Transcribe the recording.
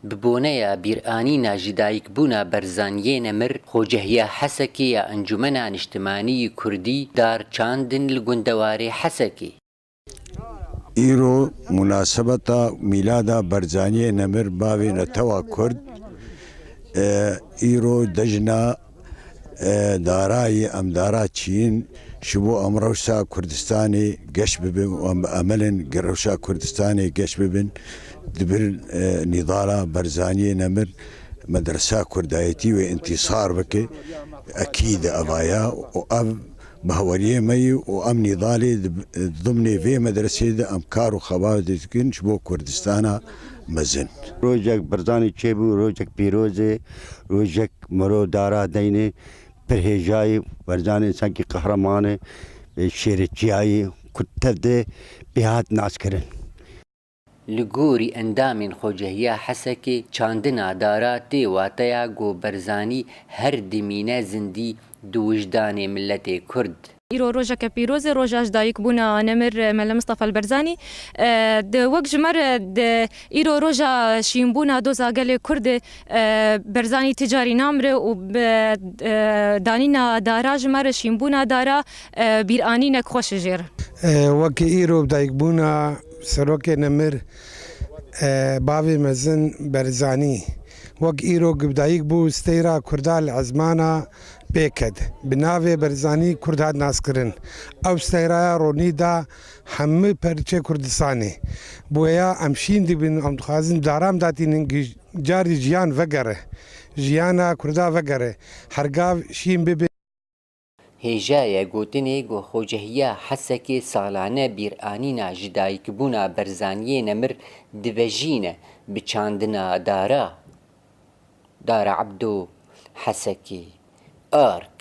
ببونەیە بیرئانینا ji dayikbûna berzaniyê nemir Xocehiya Hesekê ya Encûmena Niştimanî Kurdî dar çandin li gundewarê Hesekê. îro münasebeta mîlada berzaniyê nemir bavê netewa Kurd îro dejna darayê em dara Çîn ji bo em rewşa Kurdistanê geş bibin û em bi emelin rewşa Kurdistanê geş bibin dibir nîdara berzaniyê nemir medresa kurdayetî ve intîsar bike ekîd evaya û ev بهورية مي وأم نضالي ضمن في مدرسة أم كارو خوادي تكن شبو كردستانا مزن روجك برزاني تشيبو روجك بيروزي روجك مرو دارا ديني برهجاي برزاني سانكي قهرماني شيرتجاي كتبدي بهات ناس كرن لگوری اندامین خوجهیه حسکی چاندنا دارا تی واتیا گو برزانی هر دمینه زندی دوجدان ملت کرد. ایرو روزا کپیروز روزاش دایک بونا نمر مل مصطفى البرزاني د وقت جمر د ایرو روزا شیمبونا دو زاگل کرد برزاني تجاری نامر و دانینا دارا جمر شیمبونا دارا بیرانی نک خوش جیر. وقت ایرو دایک بونا سروک نمر باوی مزن برزانی وقت ایرو دایک بو استیرا کردال عزمانا بيكد بناوي برزاني كرداد ناسكرن او استيرايا رونيدا همي پرچه كردستاني بويا امشين دي بن ام خازن دارام داتين جاري جيان وگره جيانا كردا وگره هرگاو شين بي هێژایە گوتنێک و خۆجهیە حەسەکێ ساڵانە بیرئانینا ji dayikbûna berzaniyê nemir dibejîne bi çandina dara Abdû Hesekê. Ark